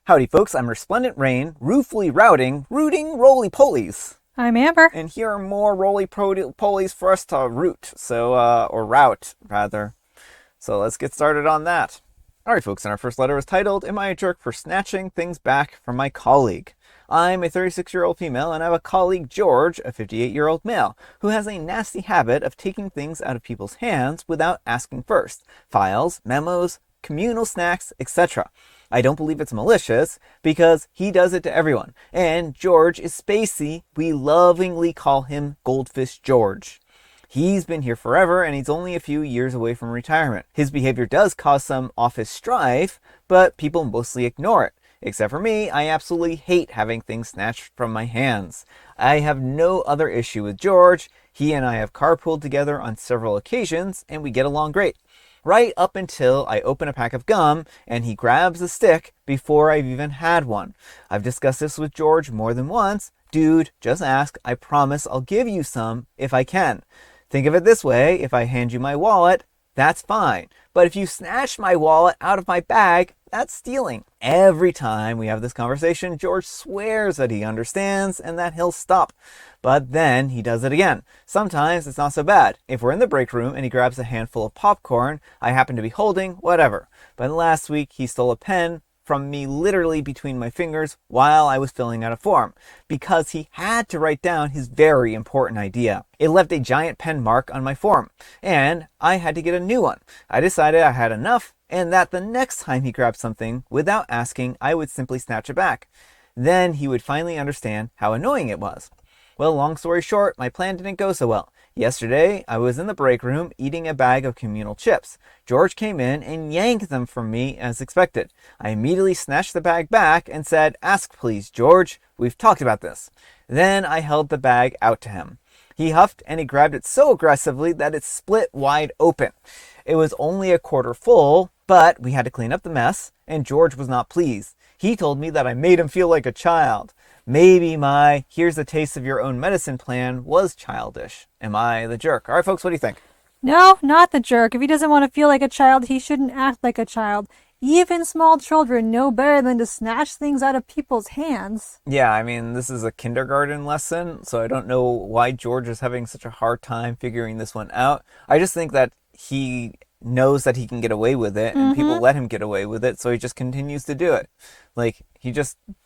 Howdy folks, I'm Resplendent Rain, ruefully rooting roly-polies. I'm Amber. And here are more roly-polies for us to root, or route, rather. So let's get started on that. Alright folks, and our first letter is titled, Am I a Jerk for Snatching Things Back from My Colleague? I'm a 36-year-old female, and I have a colleague, George, a 58-year-old male, who has a nasty habit of taking things out of people's hands without asking first. Files, memos, communal snacks, etc. I don't believe it's malicious, because he does it to everyone. And George is spacey. We lovingly call him Goldfish George. He's been here forever, and he's only a few years away from retirement. His behavior does cause some office strife, but people mostly ignore it. Except for me, I absolutely hate having things snatched from my hands. I have no other issue with George. He and I have carpooled together on several occasions, and we get along great. Right up until I open a pack of gum and he grabs a stick before I've even had one. I've discussed this with George more than once. Dude, just ask. I promise I'll give you some if I can. Think of it this way. If I hand you my wallet, that's fine. But if you snatch my wallet out of my bag, that's stealing. Every time we have this conversation, George swears that he understands and that he'll stop. But then he does it again. Sometimes it's not so bad. If we're in the break room and he grabs a handful of popcorn I happen to be holding, whatever. But last week he stole a pen from me literally between my fingers while I was filling out a form, because he had to write down his very important idea. It left a giant pen mark on my form, and I had to get a new one. I decided I had enough, and that the next time he grabbed something without asking, I would simply snatch it back. Then he would finally understand how annoying it was. Well, long story short, my plan didn't go so well. Yesterday, I was in the break room eating a bag of communal chips. George came in and yanked them from me as expected. I immediately snatched the bag back and said, "Ask please, George. We've talked about this." Then I held the bag out to him. He huffed and he grabbed it so aggressively that it split wide open. It was only a quarter full, but we had to clean up the mess, and George was not pleased. He told me that I made him feel like a child. Maybe my "here's a taste of your own medicine" plan was childish. Am I the jerk? All right, folks, what do you think? No, not the jerk. If he doesn't want to feel like a child, he shouldn't act like a child. Even small children know better than to snatch things out of people's hands. Yeah, I mean, this is a kindergarten lesson, so I don't know why George is having such a hard time figuring this one out. I just think that he knows that he can get away with it, and people let him get away with it, so he just continues to do it. Like,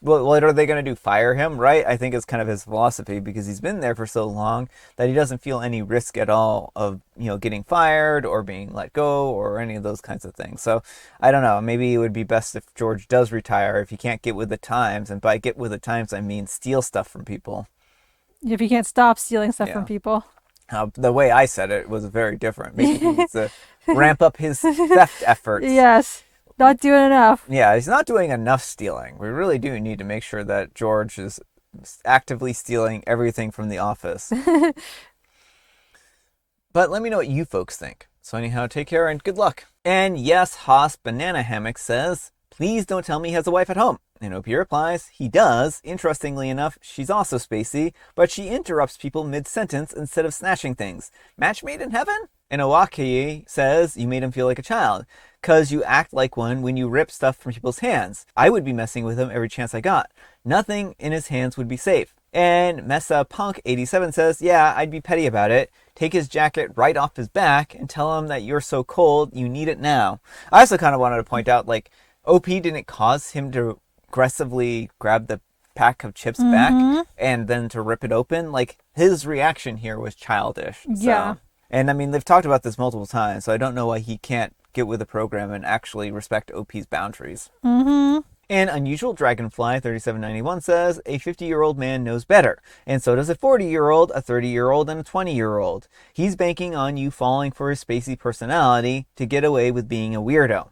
what are they going to do, fire him, right? I think it's kind of his philosophy, because he's been there for so long that he doesn't feel any risk at all of, getting fired or being let go or any of those kinds of things. So, I don't know, maybe it would be best if George does retire, if he can't get with the times, and by get with the times, I mean steal stuff from people. If he can't stop stealing stuff from people. The way I said it was very different. Maybe he needs to ramp up his theft efforts. Yes, not doing enough. Yeah, he's not doing enough stealing. We really do need to make sure that George is actively stealing everything from the office. But let me know what you folks think. So anyhow, take care and good luck. And yes, Haas Banana Hammock says, "Please don't tell me he has a wife at home." And OP replies, "He does. Interestingly enough, she's also spacey, but she interrupts people mid-sentence instead of snatching things. Match made in heaven?" And Owaki says, "You made him feel like a child, 'cause you act like one when you rip stuff from people's hands. I would be messing with him every chance I got. Nothing in his hands would be safe." And Mesa Punk 87 says, "Yeah, I'd be petty about it. Take his jacket right off his back and tell him that you're so cold, you need it now." I also kind of wanted to point out, OP didn't cause him to aggressively grab the pack of chips back and then to rip it open. His reaction here was childish. Yeah. And I mean, they've talked about this multiple times, so I don't know why he can't get with the program and actually respect OP's boundaries. And Unusual Dragonfly 3791 says, "A 50-year-old man knows better, and so does a 40-year-old, a 30-year-old, and a 20-year-old. He's banking on you falling for his spacey personality to get away with being a weirdo."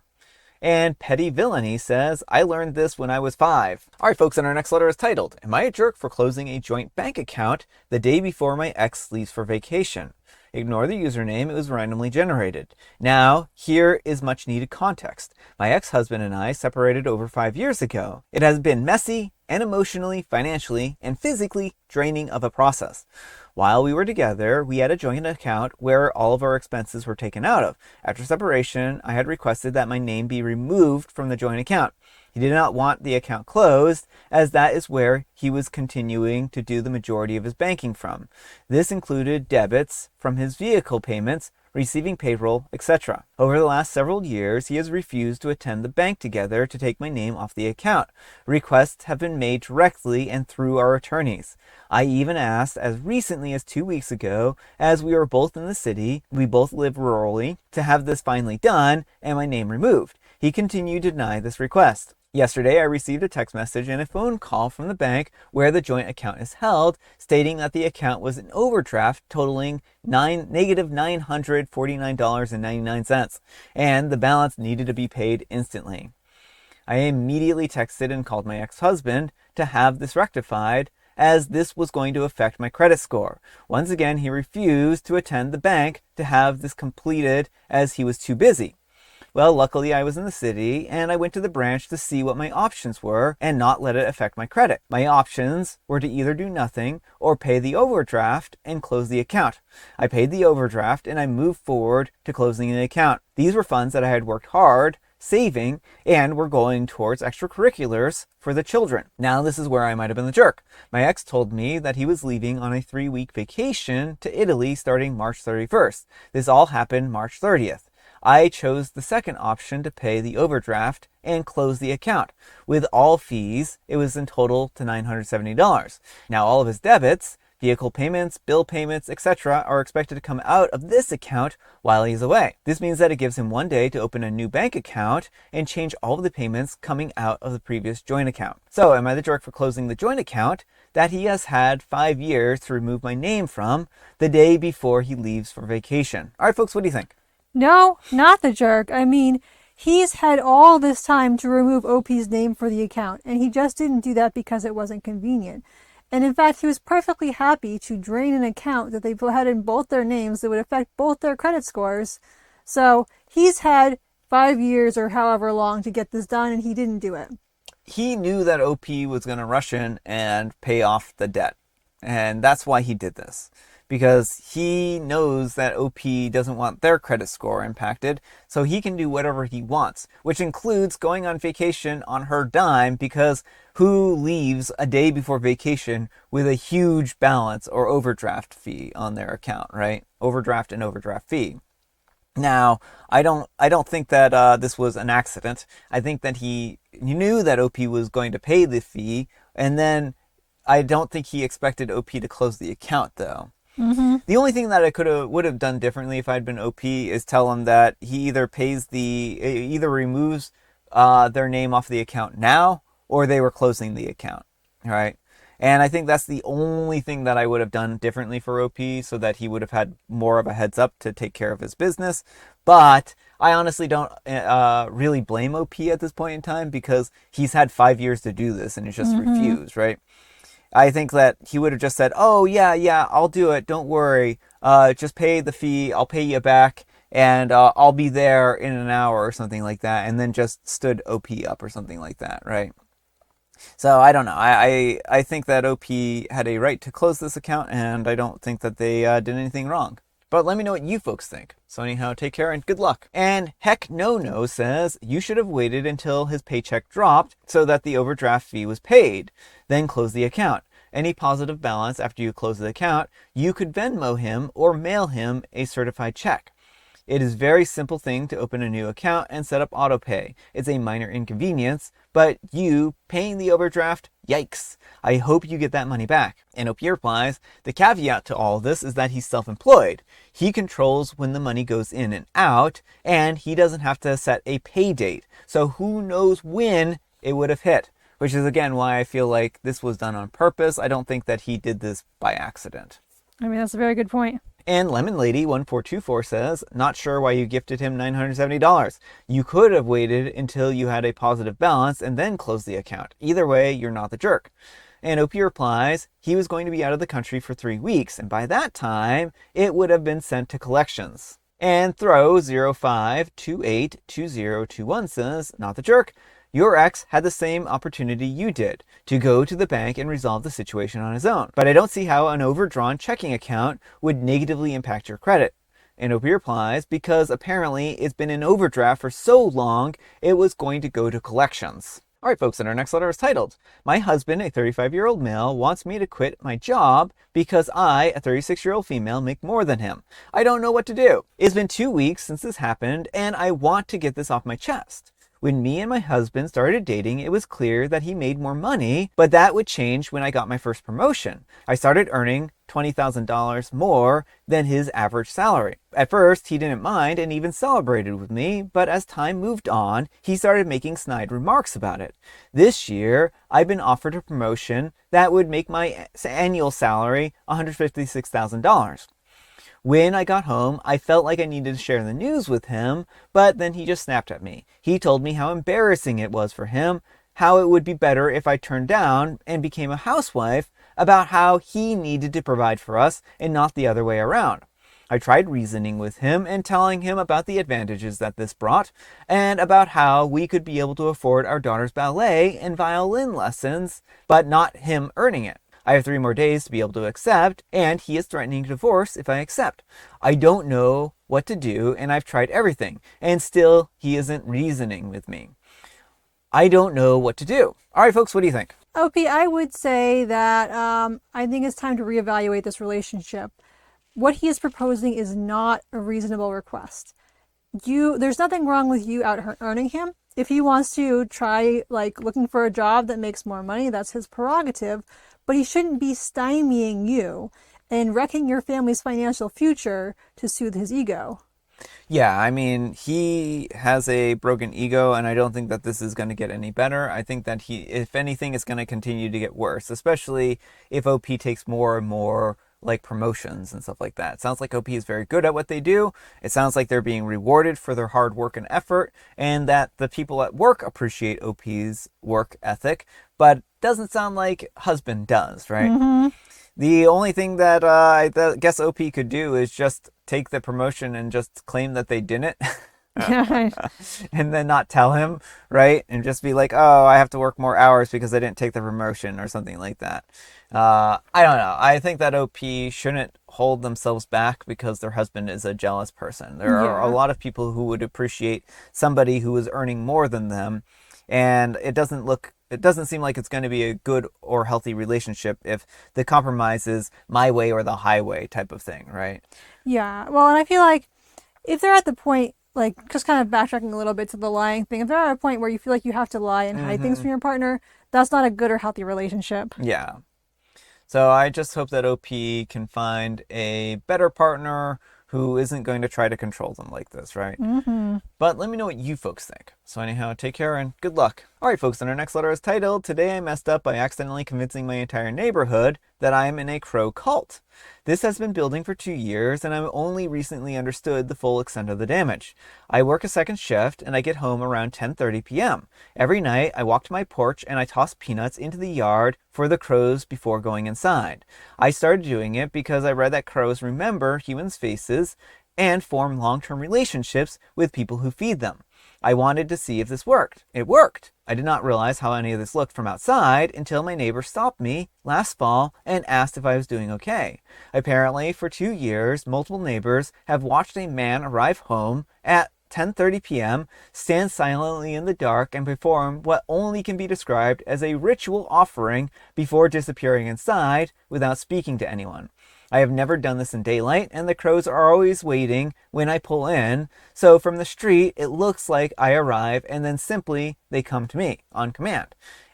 And Petty Villainy says, "I learned this when I was 5. All right, folks, and our next letter is titled, "Am I a jerk for closing a joint bank account the day before my ex leaves for vacation?" Ignore the username, it was randomly generated. Now, here is much needed context. My ex-husband and I separated over 5 years ago. It has been messy and emotionally, financially, and physically draining of a process. While we were together, we had a joint account where all of our expenses were taken out of. After separation, I had requested that my name be removed from the joint account. He did not want the account closed, as that is where he was continuing to do the majority of his banking from. This included debits from his vehicle payments, receiving payroll, etc. Over the last several years, he has refused to attend the bank together to take my name off the account. Requests have been made directly and through our attorneys. I even asked as recently as 2 weeks ago, as we were both in the city, we both live rurally, to have this finally done and my name removed. He continued to deny this request. Yesterday, I received a text message and a phone call from the bank where the joint account is held, stating that the account was in overdraft totaling negative $949.99, and the balance needed to be paid instantly. I immediately texted and called my ex-husband to have this rectified, as this was going to affect my credit score. Once again, he refused to attend the bank to have this completed as he was too busy. Well, luckily I was in the city and I went to the branch to see what my options were and not let it affect my credit. My options were to either do nothing or pay the overdraft and close the account. I paid the overdraft and I moved forward to closing the account. These were funds that I had worked hard saving and were going towards extracurriculars for the children. Now this is where I might have been the jerk. My ex told me that he was leaving on a 3-week vacation to Italy starting March 31st. This all happened March 30th. I chose the second option to pay the overdraft and close the account. With all fees, it was in total to $970. Now all of his debits, vehicle payments, bill payments, etc. are expected to come out of this account while he's away. This means that it gives him 1 day to open a new bank account and change all of the payments coming out of the previous joint account. So am I the jerk for closing the joint account that he has had 5 years to remove my name from the day before he leaves for vacation? All right, folks, what do you think? No, not the jerk. I mean, he's had all this time to remove OP's name for the account, and he just didn't do that because it wasn't convenient. And in fact, he was perfectly happy to drain an account that they had in both their names that would affect both their credit scores. So he's had 5 years or however long to get this done, and he didn't do it. He knew that OP was going to rush in and pay off the debt. And that's why he did this. Because he knows that OP doesn't want their credit score impacted, so he can do whatever he wants, which includes going on vacation on her dime, because who leaves a day before vacation with a huge balance or overdraft fee on their account, right? Overdraft and overdraft fee. Now, I don't think that this was an accident. I think that he knew that OP was going to pay the fee, and then I don't think he expected OP to close the account, though. Mm-hmm. The only thing that I would have done differently if I'd been OP is tell him that he either removes their name off the account now, or they were closing the account, right? And I think that's the only thing that I would have done differently for OP, so that he would have had more of a heads up to take care of his business. But I honestly don't really blame OP at this point in time, because he's had 5 years to do this and he's just refused, right? I think that he would have just said, oh, yeah, I'll do it. Don't worry. Just pay the fee. I'll pay you back. And I'll be there in an hour or something like that. And then just stood OP up or something like that, right? So I don't know. I think that OP had a right to close this account, and I don't think that they did anything wrong. But let me know what you folks think. So anyhow, take care and good luck. And Heck No says, you should have waited until his paycheck dropped so that the overdraft fee was paid. Then close the account. Any positive balance after you close the account, you could Venmo him or mail him a certified check. It is a very simple thing to open a new account and set up auto pay. It's a minor inconvenience, but you paying the overdraft, yikes. I hope you get that money back. And OP replies, the caveat to all this is that he's self-employed. He controls when the money goes in and out, and he doesn't have to set a pay date. So who knows when it would have hit, which is again why I feel like this was done on purpose. I don't think that he did this by accident. I mean, that's a very good point. And Lemon Lady 1424 says, not sure why you gifted him $970. You could have waited until you had a positive balance and then closed the account. Either way, you're not the jerk. And OP replies, he was going to be out of the country for 3 weeks, and by that time, it would have been sent to collections. And Throw 05282021 says, not the jerk. Your ex had the same opportunity you did, to go to the bank and resolve the situation on his own. But I don't see how an overdrawn checking account would negatively impact your credit. And OP replies, because apparently it's been in overdraft for so long, it was going to go to collections. All right, folks, and our next letter is titled, My husband, a 35-year-old male, wants me to quit my job because I, a 36-year-old female, make more than him. I don't know what to do. It's been 2 weeks since this happened, and I want to get this off my chest. When me and my husband started dating, it was clear that he made more money, but that would change when I got my first promotion. I started earning $20,000 more than his average salary. At first, he didn't mind and even celebrated with me, but as time moved on, he started making snide remarks about it. This year, I've been offered a promotion that would make my annual salary $156,000. When I got home, I felt like I needed to share the news with him, but then he just snapped at me. He told me how embarrassing it was for him, how it would be better if I turned down and became a housewife, about how he needed to provide for us and not the other way around. I tried reasoning with him and telling him about the advantages that this brought, and about how we could be able to afford our daughter's ballet and violin lessons, but not him earning it. I have 3 more days to be able to accept, and he is threatening divorce if I accept. I don't know what to do, and I've tried everything, and still he isn't reasoning with me. I don't know what to do. All right, folks, what do you think? OP, I would say that I think it's time to reevaluate this relationship. What he is proposing is not a reasonable request. There's nothing wrong with you out earning him. If he wants to try looking for a job that makes more money, that's his prerogative. But he shouldn't be stymieing you and wrecking your family's financial future to soothe his ego. Yeah, I mean, he has a broken ego, and I don't think that this is going to get any better. I think that he, if anything, is going to continue to get worse, especially if OP takes more and more promotions and stuff like that. It sounds like OP is very good at what they do. It sounds like they're being rewarded for their hard work and effort, and that the people at work appreciate OP's work ethic, but doesn't sound like husband does, right? Mm-hmm. The only thing that I guess OP could do is just take the promotion and just claim that they didn't. And then not tell him, right? And just be like, oh, I have to work more hours because I didn't take the promotion or something like that. I don't know. I think that OP shouldn't hold themselves back because their husband is a jealous person. There are a lot of people who would appreciate somebody who is earning more than them, and it doesn't seem like it's going to be a good or healthy relationship if the compromise is my way or the highway type of thing, right? Yeah. Well, and I feel like if they're at the point, just kind of backtracking a little bit to the lying thing, if they're at a point where you feel like you have to lie and hide things from your partner, that's not a good or healthy relationship. Yeah. So I just hope that OP can find a better partner who isn't going to try to control them like this, right? Mm-hmm. But let me know what you folks think. So anyhow, take care and good luck. All right, folks, and our next letter is titled, Today I Messed Up by Accidentally Convincing My Entire Neighborhood that I am in a crow cult. This has been building for 2 years, and I've only recently understood the full extent of the damage. I work a second shift, and I get home around 10:30 p.m. Every night, I walk to my porch, and I toss peanuts into the yard for the crows before going inside. I started doing it because I read that crows remember humans' faces and form long-term relationships with people who feed them. I wanted to see if this worked. It worked. I did not realize how any of this looked from outside until my neighbor stopped me last fall and asked if I was doing okay. Apparently, for 2 years, multiple neighbors have watched a man arrive home at 10:30 p.m., stand silently in the dark, and perform what only can be described as a ritual offering before disappearing inside without speaking to anyone. I have never done this in daylight, and the crows are always waiting when I pull in, so from the street it looks like I arrive and then simply they come to me on command.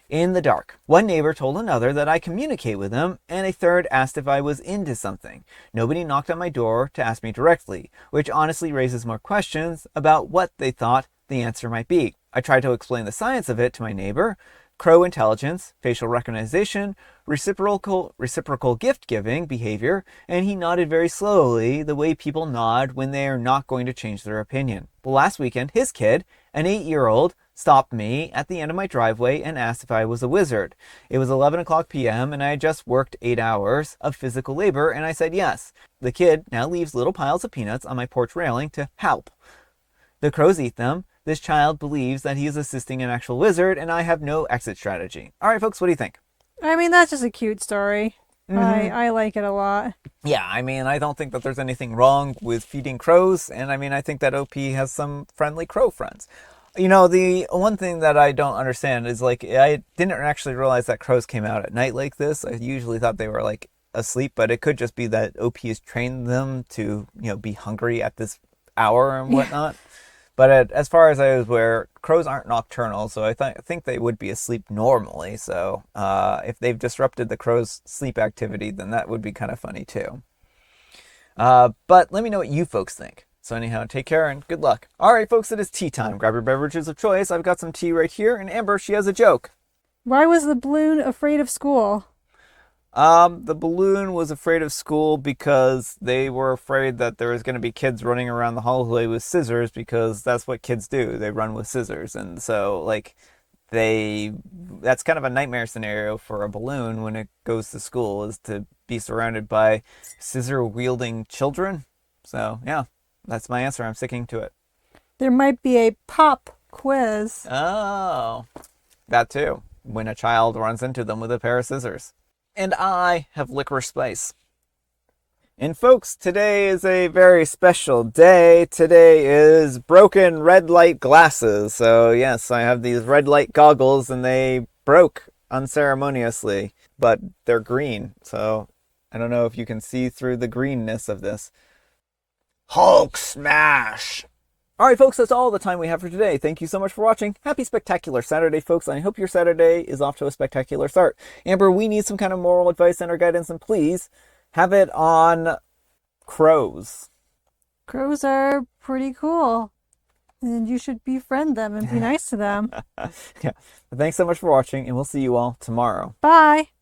In the dark. One neighbor told another that I communicate with them, and a third asked if I was into something. Nobody knocked on my door to ask me directly, which honestly raises more questions about what they thought the answer might be. I tried to explain the science of it to my neighbor, crow intelligence, facial recognition, reciprocal gift-giving behavior, and he nodded very slowly, the way people nod when they are not going to change their opinion. Well, last weekend, his kid, an 8-year-old, stopped me at the end of my driveway and asked if I was a wizard. It was 11 o'clock p.m. and I had just worked 8 hours of physical labor, and I said yes. The kid now leaves little piles of peanuts on my porch railing to help. The crows eat them. This child believes that he is assisting an actual wizard, and I have no exit strategy. All right, folks, what do you think? I mean, that's just a cute story. I like it a lot. Yeah, I mean, I don't think that there's anything wrong with feeding crows, and I mean, I think that OP has some friendly crow friends. You know, the one thing that I don't understand is like I didn't actually realize that crows came out at night like this. I usually thought they were like asleep, but it could just be that OP has trained them to, be hungry at this hour and Yeah. whatnot. But as far as I was aware, crows aren't nocturnal, so I think they would be asleep normally. So if they've disrupted the crow's sleep activity, then that would be kind of funny too. But let me know what you folks think. So anyhow, take care and good luck. All right, folks, it is tea time. Grab your beverages of choice. I've got some tea right here, and Amber, she has a joke. Why was the balloon afraid of school? The balloon was afraid of school because they were afraid that there was going to be kids running around the hallway with scissors because that's what kids do. They run with scissors. And so, like, that's kind of a nightmare scenario for a balloon when it goes to school is to be surrounded by scissor wielding children. So, yeah, that's my answer. I'm sticking to it. There might be a pop quiz. Oh, that too. When a child runs into them with a pair of scissors. And I have licorice spice. And folks, today is a very special day. Today is broken red light glasses. So yes, I have these red light goggles and they broke unceremoniously, but they're green. So I don't know if you can see through the greenness of this. Hulk smash! All right, folks, that's all the time we have for today. Thank you so much for watching. Happy Spectacular Saturday, folks, and I hope your Saturday is off to a spectacular start. Amber, we need some kind of moral advice and or guidance, and please have it on crows. Crows are pretty cool. And you should befriend them and be nice to them. Yeah. Thanks so much for watching, and we'll see you all tomorrow. Bye.